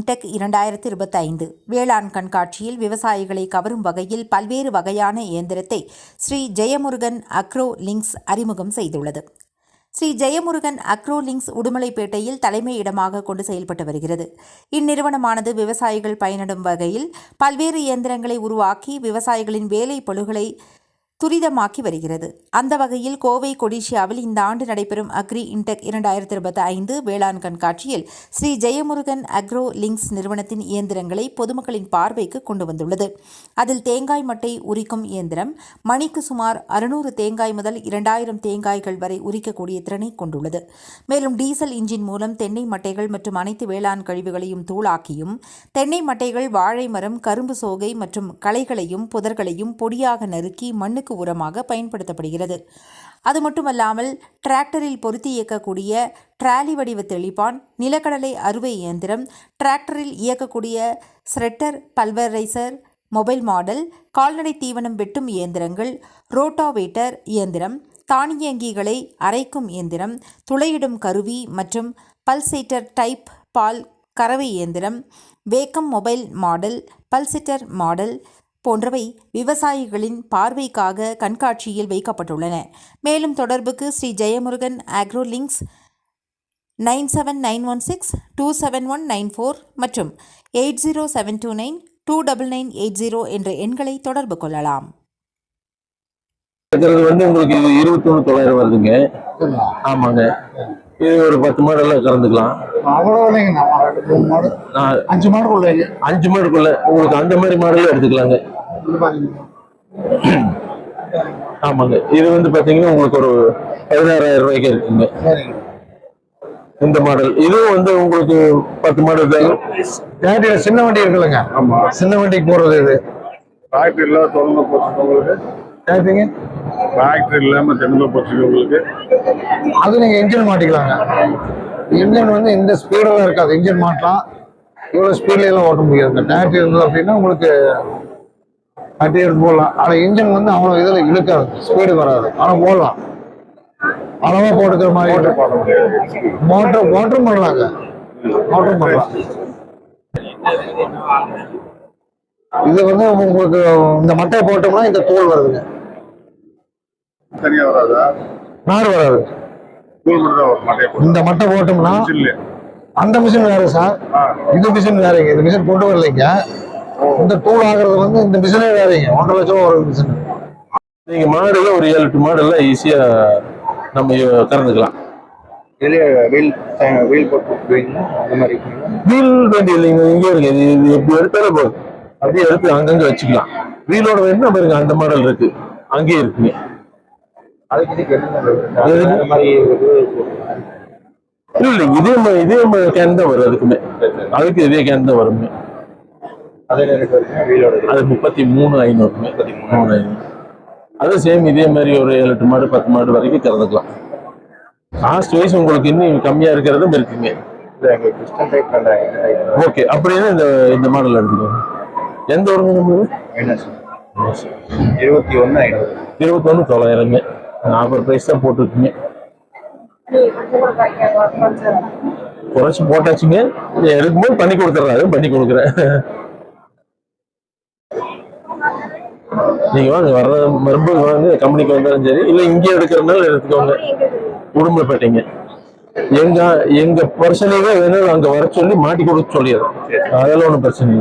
Intake 2025 வேளாண் கண்காட்சியில் விவசாயிகளை கவரும் வகையில் பல்வேறு வகையான இயந்திரத்தை ஸ்ரீ ஜெயமுருகன் அக்ரோ லிங்க்ஸ் அறிமுகம் செய்துள்ளது. ஸ்ரீ ஜெயமுருகன் அக்ரோ லிங்க்ஸ் உடுமலைப்பேட்டையில் தலைமை இடமாக கொண்டு செயல்பட்டு வருகிறது. இந்நிறுவனமானது விவசாயிகள் பயனடும் வகையில் பல்வேறு இயந்திரங்களை உருவாக்கி விவசாயிகளின் வேலை பளுகளை துரிதமாக்கி வருகிறது. அந்த வகையில் கோவை கொடிஷியாவில் இந்த ஆண்டு நடைபெறும் அக்ரி இன்டெக் 2025 வேளாண் கண்காட்சியில் ஸ்ரீ ஜெயமுருகன் அக்ரோ லிங்க்ஸ் நிறுவனத்தின் இயந்திரங்களை பொதுமக்களின் பார்வைக்கு கொண்டு வந்துள்ளது. அதில் தேங்காய் மட்டை உரிக்கும் இயந்திரம் மணிக்கு சுமார் 600 தேங்காய் முதல் 2000 தேங்காய்கள் வரை உரிக்கக்கூடிய திறனை கொண்டுள்ளது. மேலும் டீசல் இன்ஜின் மூலம் தென்னை மட்டைகள் மற்றும் அனைத்து வேளாண் கழிவுகளையும் தூளாக்கியும், தென்னை மட்டைகள், வாழை மரம், கரும்பு சோகை மற்றும் களைகளையும் புதர்களையும் பொடியாக நறுக்கி மண்ணுக்கு உரமாக பயன்படுத்தப்படுகிறது. அது மட்டுமல்லாமல் டிராக்டரில் பொருத்தி இயக்கக்கூடிய டிராலி வடிவ தெளிப்பான், நிலக்கடலை அறுவை இயந்திரம், டிராக்டரில் இயக்கக்கூடிய ஸ்ரெட்டர், பல்வரைசர், மொபைல் மாடல், கால்நடை தீவனம் வெட்டும் இயந்திரங்கள், ரோட்டாவேட்டர் இயந்திரம், தானியங்கிகளை அரைக்கும் இயந்திரம், துளையிடும் கருவி மற்றும் பல்சேட்டர் டைப் பால் கறவை இயந்திரம், வேக்கம் மொபைல் மாடல், பல்செட்டர் மாடல் போன்றவை விவசாயிகளின் பார்வைக்காக கண்காட்சியில் வைக்கப்பட்டுள்ளன. மேலும் தொடர்புக்கு ஸ்ரீ ஜெயமுருகன் அக்ரோ லிங்க்ஸ் 9791627194 மற்றும் 8072929980 என்ற எண்களை தொடர்பு கொள்ளலாம். உங்களுக்கு 21,900 வருதுங்க. ஆமாங்க, இது ஒரு 10 மாடெல்லாம் கறந்துக்கலாம். அவ்வளோ இல்லைங்கண்ணா, 5 மாடுக்குள்ள 5 மாடுக்குள்ள உங்களுக்கு அந்த மாதிரி மாடலும் எடுத்துக்கலாங்க. ஆமாங்க, இது பாத்தீங்கன்னா உங்களுக்கு ஒரு 16,000 ரூபாய்க்கு இருக்குங்க இந்த மாடல். இதுவும் உங்களுக்கு 10 மாடல் தான். சின்ன வண்டி இருக்குல்லங்க. ஆமா, சின்ன வண்டிக்கு போறது இது. டிராக்டர் இல்லாம தொழில்நுட்ப போச்சுக்கவங்களுக்கு, டிராக்டர் இல்லாம தென்னந்தோப்பு போச்சுக்கவங்களுக்கு அது நீங்க இன்ஜின் மாட்டிக்கலாங்க. இன்ஜின் இந்த ஸ்பீடெல்லாம் இருக்காது. இன்ஜின் மாட்டலாம், இவ்வளவு ஸ்பீட்ல எல்லாம் ஓட்ட முடியாது. டிராக்டர் இருந்தது அப்படின்னா உங்களுக்கு கட்டி எடுத்து போடலாம். ஆனா இன்ஜின் அவ்வளவு இதுல இழுக்காது, ஸ்பீடு வராது. ஆனா போடலாம், அளவா போட்டுக்கிற மாதிரி மோட்டரும் பண்ணலாங்க. மோட்டரும் பண்ணலாம். இது உங்களுக்கு இந்த மட்டையை போட்டோம்னா இந்த தோல் வருதுங்க, தனியா வராதா? நார் வராது. இந்த மட்டை போட்டோம்னா அந்த மிஷின் வேற சார், இது மிஷின் வேறங்க. இந்த மிஷின் கொண்டு வரலைங்க. இந்த தூள் ஆகுறது இந்த மிஷினே வேறங்க. 1.5 லட்சம் ஒரு மிஷின். நீங்க மாடுல ஒரு 7-8 மாடெல்லாம் ஈஸியா நம்ம கறந்துக்கலாம். வீல் போட்டு அந்த மாதிரி வீல் வேண்டி இல்லைங்க, இங்கே இருக்கு. இது எப்படி எடுத்தாலும் போதும், அப்படியே எடுத்து அங்கங்க வச்சுக்கலாம். வீலோட வேணும் பாருங்க, அந்த மாடல் இருக்கு, அங்கேயே இருக்குங்க. இல்ல இதே கேன் தான் வரும். அதுக்குமே அதுக்கு இதே கேன் தான் வருங்க. அது 33,500. அது சேம் இதே மாதிரி ஒரு 7-8 மாடு 10 மாடு வரைக்கும் கறந்துக்கலாம். காஸ்ட் வைஸ் உங்களுக்கு இன்னும் கம்மியா இருக்கிறதும் இருக்குங்க. ஓகே, அப்படின்னா இந்த மாடல் எடுத்துக்கோங்க. எந்த ஒரு 21,900 ஆஃபர் பிரைஸ் தான் போட்டுருக்குங்க. குறைச்சி போட்டாச்சுங்க. எடுக்கும்போது பண்ணி கொடுத்துட்றாரு, பண்ணி கொடுக்குறேன். நீங்க வாங்க, வர்ற மறுபடியும் வாங்க, கம்பெனிக்கு வந்தாலும் சரி, இல்லை இங்கே எடுக்கிறதுனால எடுத்துக்கோங்க. உடுமலைப்பேட்டைங்க. எங்க பிரச்சனைగా வேணாலும் அங்க வர சொல்லி மாட்டி கொடுக்க சொல்லிடுறோம். அதெல்லாம் ஒன்றும் பிரச்சனை இல்லை.